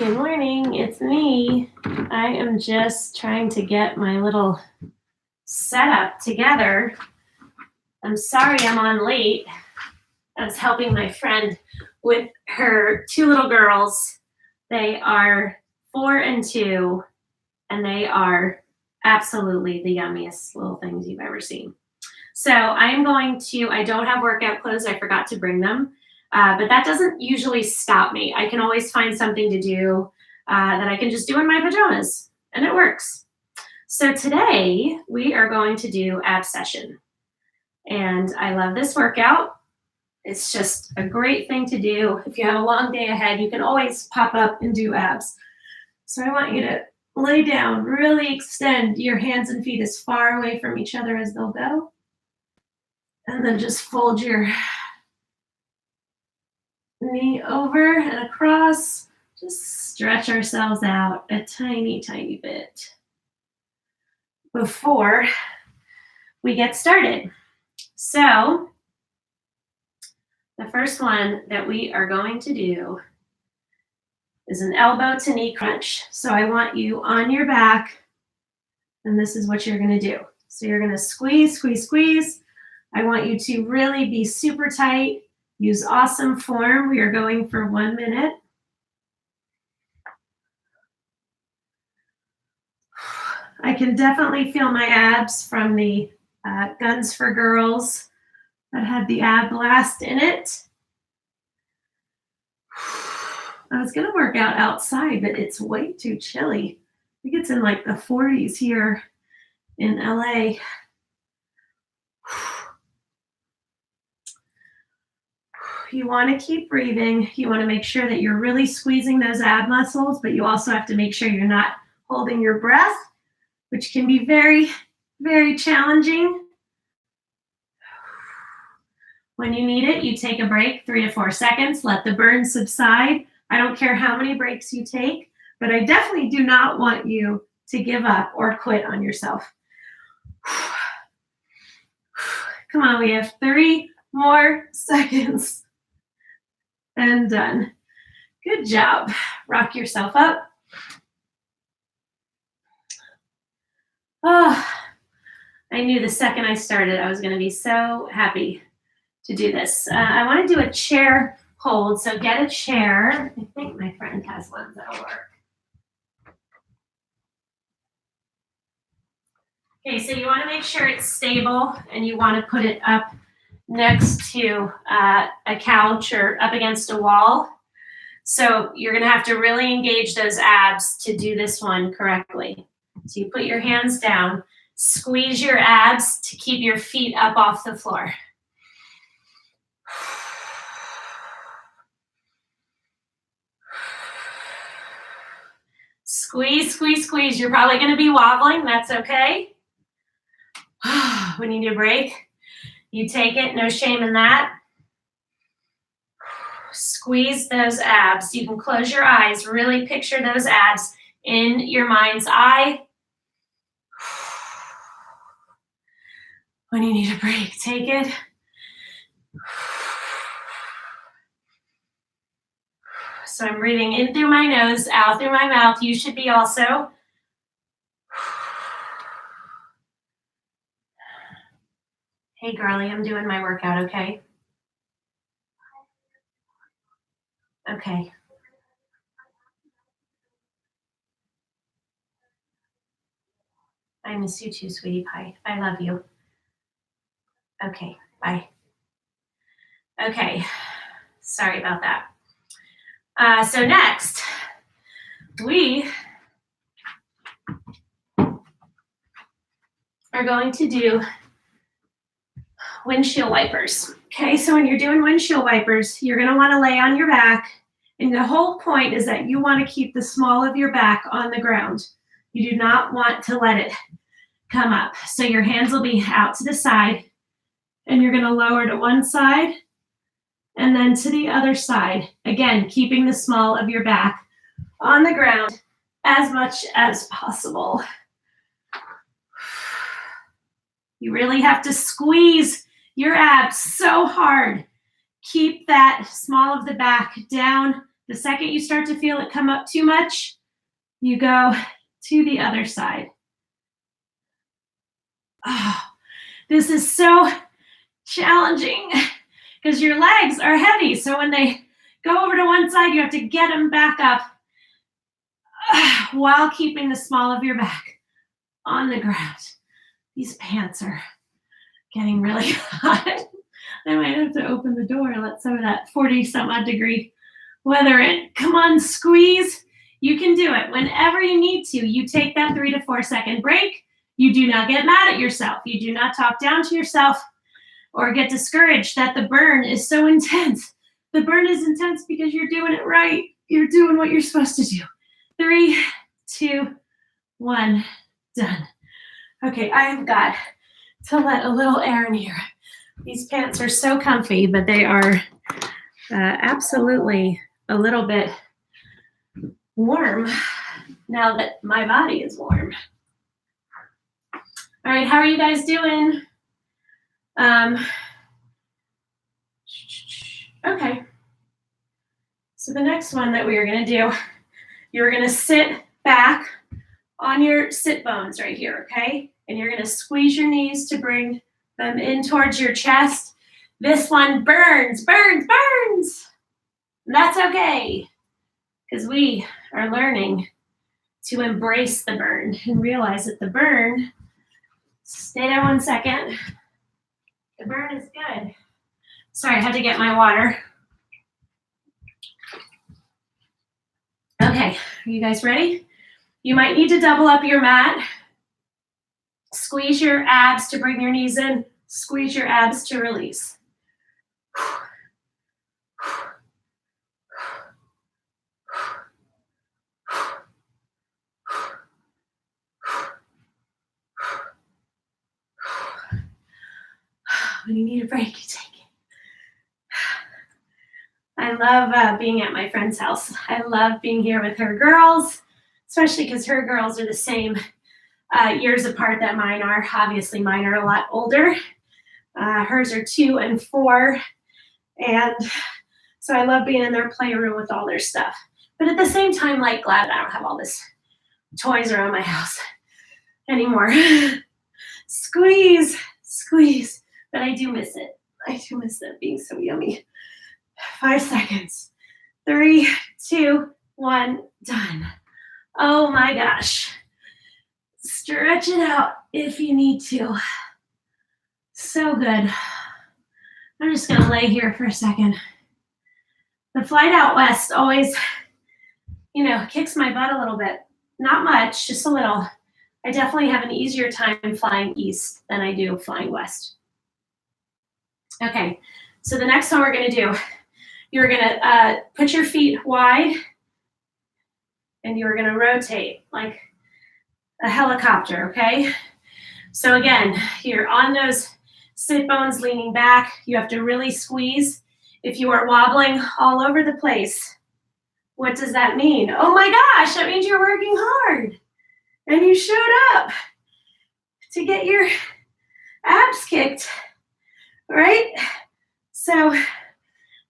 Good morning, it's me. I am just trying to get my little setup together. I'm sorry I'm on late. I was helping my friend with her two little girls. They are 4 and 2, and they are absolutely the yummiest little things you've ever seen. So I don't have workout clothes, I forgot to bring them. But that doesn't usually stop me. I can always find something to do that I can just do in my pajamas, and it works. So today we are going to do Absession. And I love this workout. It's just a great thing to do. If you have a long day ahead, you can always pop up and do abs. So I want you to lay down, really extend your hands and feet as far away from each other as they'll go. And then just fold your knee over and across. Just stretch ourselves out a tiny, tiny bit before we get started. So the first one that we are going to do is an elbow to knee crunch. So I want you on your back, and this is what you're going to do. So you're going to squeeze, squeeze, squeeze. I want you to really be super tight. Use awesome form. We are going for 1 minute. I can definitely feel my abs from the Guns for Girls that had the ab blast in it. I was going to work out outside, but it's way too chilly. I think it's in like the 40s here in LA. You want to keep breathing. You want to make sure that you're really squeezing those ab muscles, but you also have to make sure you're not holding your breath, which can be very, very challenging. When you need it, you take a break, 3 to 4 seconds, let the burn subside. I don't care how many breaks you take, but I definitely do not want you to give up or quit on yourself. Come on, we have 3 more seconds. And done. Good job. Rock yourself up. Oh, I knew the second I started, I was going to be so happy to do this. I want to do a chair hold. So get a chair. I think my friend has one that'll work. Okay, so you want to make sure it's stable, and you want to put it up next to a couch or up against a wall. So you're going to have to really engage those abs to do this one correctly. So you put your hands down, squeeze your abs to keep your feet up off the floor. Squeeze, squeeze, squeeze. You're probably going to be wobbling. That's okay. We need a break. You take it, no shame in that. Squeeze those abs. You can close your eyes. Really picture those abs in your mind's eye. When you need a break, take it. So I'm breathing in through my nose, out through my mouth. You should be also. Hey, girlie, I'm doing my workout, okay? Okay. I miss you too, sweetie pie. I love you. Okay, bye. Okay, sorry about that. So next, we are going to do windshield wipers. Okay, so when you're doing windshield wipers, you're going to want to lay on your back. And the whole point is that you want to keep the small of your back on the ground. You do not want to let it come up. So your hands will be out to the side, and you're going to lower to one side and then to the other side. Again, keeping the small of your back on the ground as much as possible. You really have to squeeze your abs so hard. Keep that small of the back down The second you start to feel it come up too much, you go to the other side. Oh, this is so challenging because your legs are heavy. So when they go over to one side, you have to get them back up while keeping the small of your back on the ground. These pants are getting really hot. I might have to open the door and let some of that 40 some odd degree weather in. Come on, squeeze. You can do it whenever you need to. You take that 3 to 4 second break. You do not get mad at yourself. You do not talk down to yourself or get discouraged that the burn is so intense. The burn is intense because you're doing it right. You're doing what you're supposed to do. 3, 2, 1, done. Okay, I have got to let a little air in here. These pants are so comfy, but they are absolutely a little bit warm now that my body is warm. All right, how are you guys doing? Okay. So the next one that we are going to do, you're going to sit back on your sit bones right here, okay? And you're going to squeeze your knees to bring them in towards your chest. This one burns, burns, burns. And that's okay, because we are learning to embrace the burn and realize that the burn, stay there 1 second. The burn is good. Sorry, I had to get my water. Okay, are you guys ready? You might need to double up your mat. Squeeze your abs to bring your knees in. Squeeze your abs to release. When you need a break, you take it. I love being at my friend's house. I love being here with her girls, especially because her girls are the same years apart that mine are. Obviously, mine are a lot older. Hers are 2 and 4. And so I love being in their playroom with all their stuff. But at the same time, like, glad I don't have all this toys around my house anymore. Squeeze, squeeze. But I do miss it. I do miss it being so yummy. 5 seconds. 3, 2, 1, done. Oh my gosh. Stretch it out if you need to. So good. I'm just gonna lay here for a second. The flight out west always, kicks my butt a little bit. Not much, just a little. I definitely have an easier time flying east than I do flying west. Okay, so the next one we're gonna do, you're gonna put your feet wide and you're gonna rotate like a helicopter, okay? So again, you're on those sit bones leaning back. You have to really squeeze. If you are wobbling all over the place, what does that mean? Oh my gosh, that means you're working hard and you showed up to get your abs kicked, right? So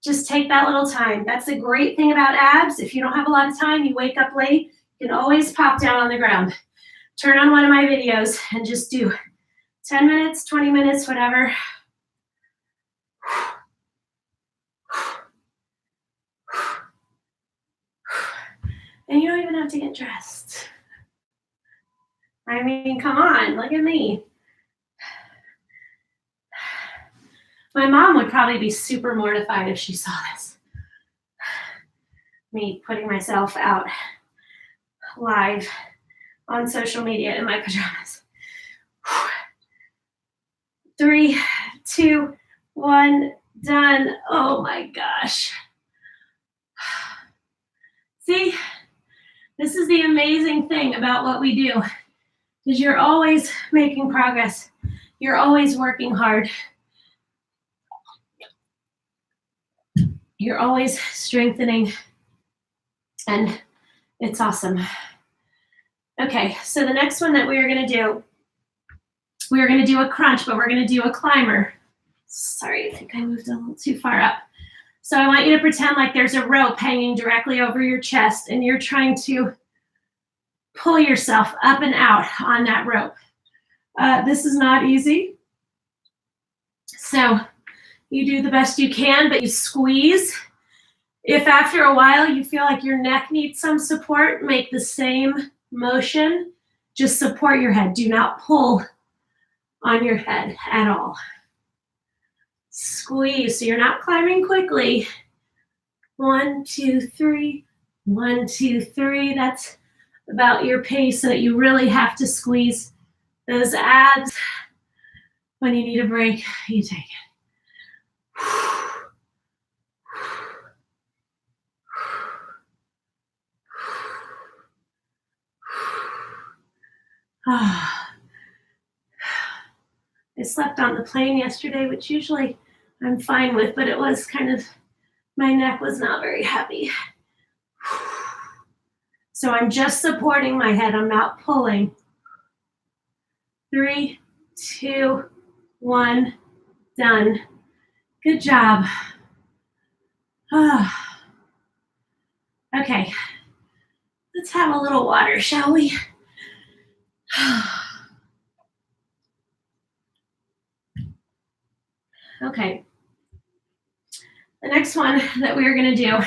just take that little time. That's the great thing about abs. If you don't have a lot of time, you wake up late, you can always pop down on the ground. Turn on one of my videos and just do 10 minutes, 20 minutes, whatever. And you don't even have to get dressed. I mean, come on, look at me. My mom would probably be super mortified if she saw this. Me putting myself out live on social media in my pajamas. 3, 2, 1, done. Oh my gosh. See, this is the amazing thing about what we do, is you're always making progress. You're always working hard. You're always strengthening, and it's awesome. Okay, so the next one that we are going to do, a crunch, but we're going to do a climber. Sorry, I think I moved a little too far up. So I want you to pretend like there's a rope hanging directly over your chest and you're trying to pull yourself up and out on that rope. This is not easy. So you do the best you can, but you squeeze. If after a while you feel like your neck needs some support, make the same motion. Just support your head. Do not pull on your head at all. Squeeze, so you're not climbing quickly. 1, 2, 3, 1, 2, 3. That's about your pace so that you really have to squeeze those abs. When you need a break, you take it. I slept on the plane yesterday, which usually I'm fine with, but it was kind of, my neck was not very happy. So I'm just supporting my head. I'm not pulling. 3, 2, 1, done. Good job. Okay, let's have a little water, shall we? Okay. The next one that we're going to do,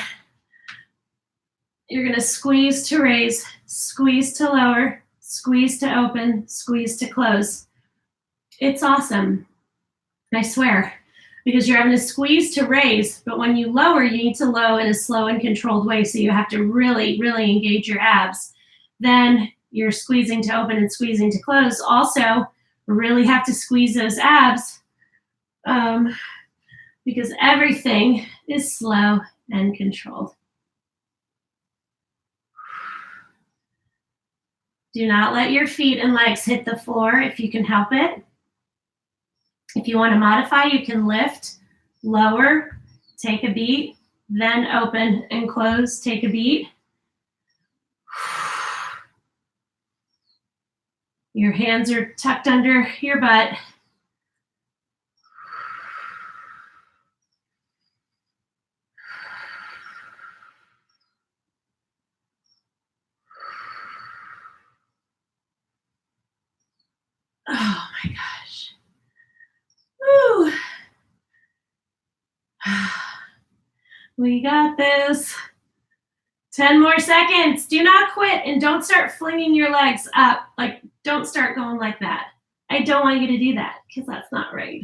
you're going to squeeze to raise, squeeze to lower, squeeze to open, squeeze to close. It's awesome, I swear, because you're having to squeeze to raise, but when you lower, you need to lower in a slow and controlled way, so you have to really, really engage your abs. Then you're squeezing to open and squeezing to close. Also, really have to squeeze those abs because everything is slow and controlled. Do not let your feet and legs hit the floor if you can help it. If you want to modify, you can lift, lower, take a beat, then open and close, take a beat. Your hands are tucked under your butt. Oh my gosh. Woo. We got this. 10 more seconds. Do not quit and don't start flinging your legs up. Like, don't start going like that. I don't want you to do that because that's not right.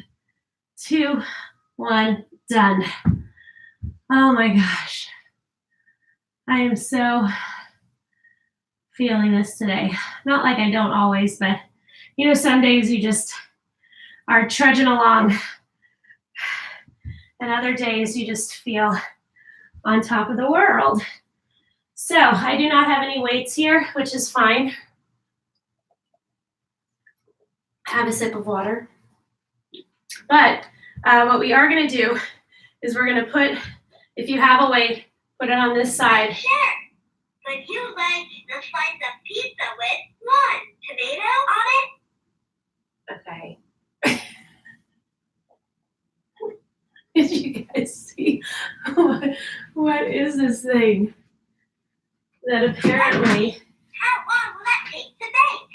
2, 1, done. Oh my gosh. I am so feeling this today. Not like I don't always, but you know, some days you just are trudging along. And other days you just feel on top of the world. So I do not have any weights here, which is fine. Have a sip of water. But what we are going to do is we're going to put, if you have a weight, put it on this side. Sure. Would you like the slice of pizza with 1 tomato on it? Okay. Did you guys see? What is this thing? That apparently. How long will that take to bake?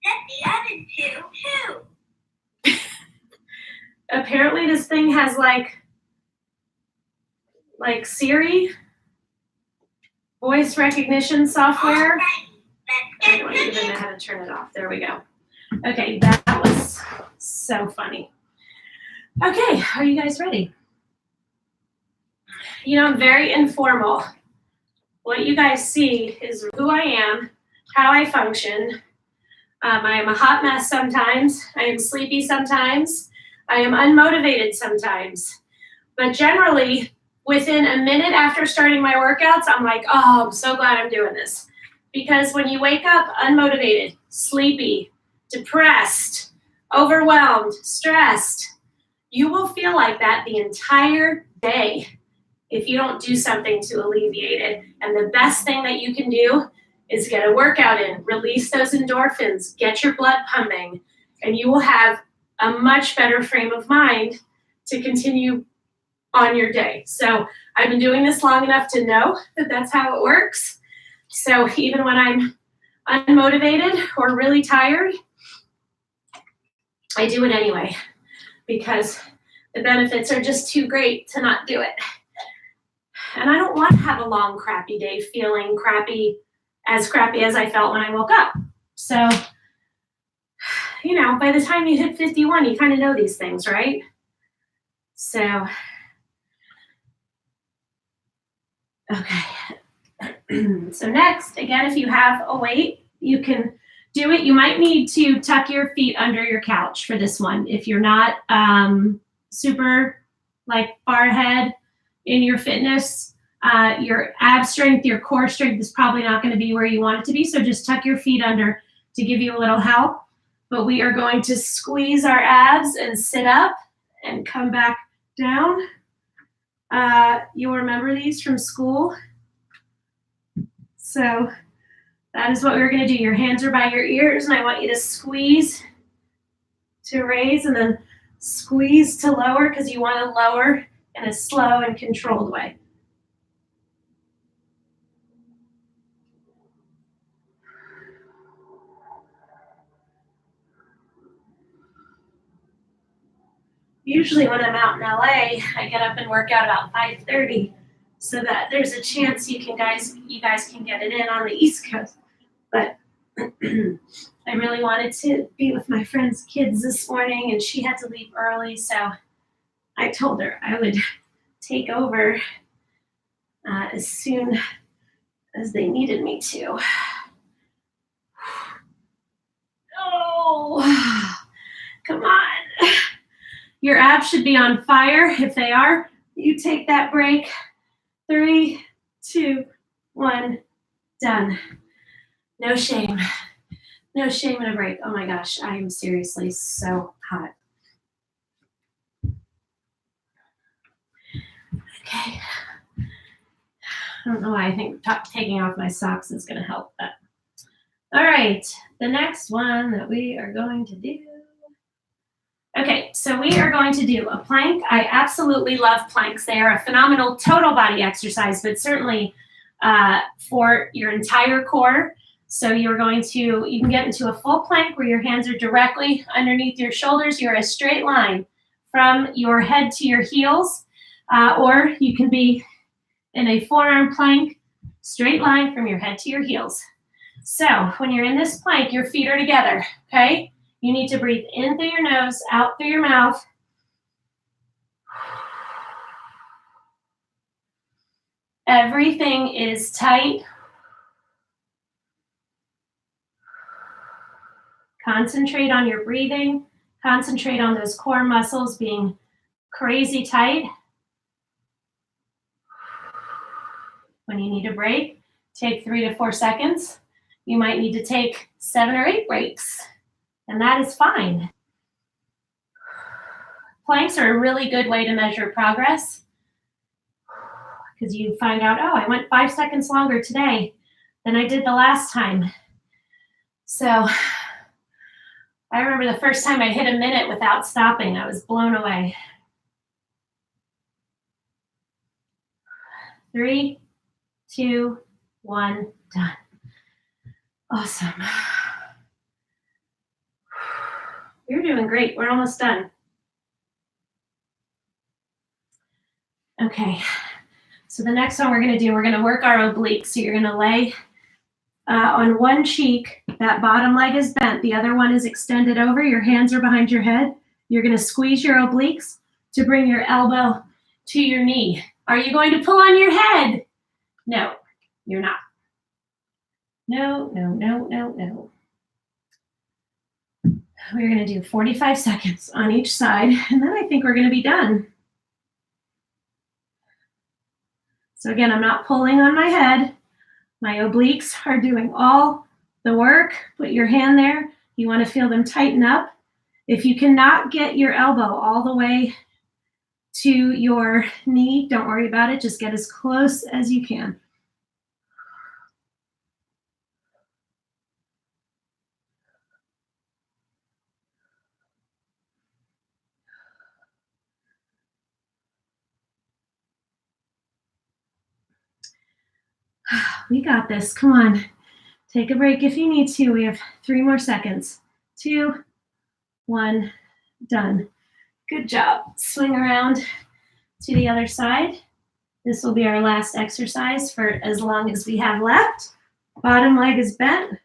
Set the oven to 2. Apparently this thing has like Siri voice recognition software. I don't even know how to turn it off. There we go. Okay, that was so funny. Okay, are you guys ready? You know, I'm very informal. What you guys see is who I am, how I function. I am a hot mess sometimes. I am sleepy sometimes. I am unmotivated sometimes. But generally, within a minute after starting my workouts, I'm like, oh, I'm so glad I'm doing this. Because when you wake up unmotivated, sleepy, depressed, overwhelmed, stressed, you will feel like that the entire day if you don't do something to alleviate it. And the best thing that you can do is get a workout in, release those endorphins, get your blood pumping, and you will have a much better frame of mind to continue on your day. So I've been doing this long enough to know that that's how it works. So even when I'm unmotivated or really tired, I do it anyway because the benefits are just too great to not do it. And I don't want to have a long, crappy day feeling crappy as I felt when I woke up. So, you know, by the time you hit 51, you kind of know these things, right? So, okay. So next, again, if you have a weight, you can do it. You might need to tuck your feet under your couch for this one. If you're not super like far ahead in your fitness, your ab strength, your core strength is probably not going to be where you want it to be. So just tuck your feet under to give you a little help. But we are going to squeeze our abs and sit up and come back down. You'll remember these from school. So that is what we're going to do. Your hands are by your ears, and I want you to squeeze to raise and then squeeze to lower because you want to lower in a slow and controlled way. Usually when I'm out in LA, I get up and work out about 5:30 so that there's a chance you guys can get it in on the East Coast. But I really wanted to be with my friend's kids this morning and she had to leave early, so I told her I would take over as soon as they needed me to. Oh, come on. Your abs should be on fire. If they are, you take that break. 3, 2, 1, done. No shame. No shame in a break. Oh my gosh, I am seriously so hot. Okay. I don't know why I think taking off my socks is going to help, but all right. The next one that we are going to do. Okay, so we are going to do a plank. I absolutely love planks. They are a phenomenal total body exercise, but certainly for your entire core. So you can get into a full plank where your hands are directly underneath your shoulders. You're a straight line from your head to your heels, or you can be in a forearm plank, straight line from your head to your heels. So when you're in this plank, your feet are together, okay? You need to breathe in through your nose, out through your mouth. Everything is tight. Concentrate on your breathing. Concentrate on those core muscles being crazy tight. When you need a break, take 3 to 4 seconds. You might need to take 7 or 8 breaks, and that is fine. Planks are a really good way to measure progress because you find out, oh, I went 5 seconds longer today than I did the last time. So I remember the first time I hit a minute without stopping, I was blown away. 3, 2, 1, done. Awesome. You're doing great. We're almost done. Okay. So the next one we're going to work our obliques. So you're going to lay on one cheek. That bottom leg is bent. The other one is extended over. Your hands are behind your head. You're going to squeeze your obliques to bring your elbow to your knee. Are you going to pull on your head? No, you're not. No, no, no, no, no. We're going to do 45 seconds on each side, and then I think we're going to be done. So again, I'm not pulling on my head. My obliques are doing all the work. Put your hand there. You want to feel them tighten up. If you cannot get your elbow all the way to your knee, don't worry about it. Just get as close as you can. We got this. Come on. Take a break if you need to. We have 3 more seconds. 2, 1, done. Good job. Swing around to the other side. This will be our last exercise for as long as we have left. Bottom leg is bent.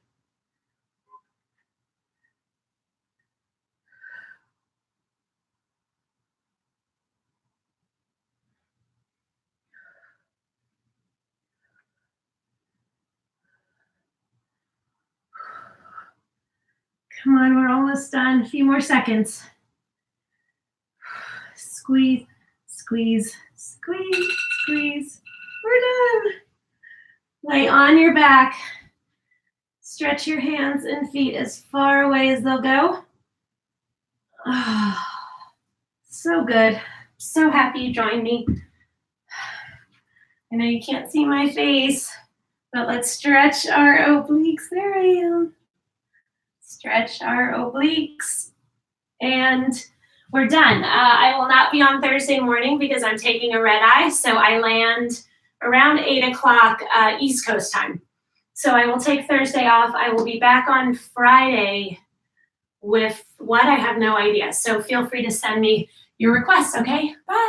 Come on, we're almost done. A few more seconds. Squeeze, squeeze, squeeze, squeeze. We're done. Lay on your back. Stretch your hands and feet as far away as they'll go. Oh, so good. So happy you joined me. I know you can't see my face, but let's stretch our obliques. There I am. Stretch our obliques. And we're done. I will not be on Thursday morning because I'm taking a red eye. So I land around 8 o'clock East Coast time. So I will take Thursday off. I will be back on Friday with what? I have no idea. So feel free to send me your requests, okay? Bye.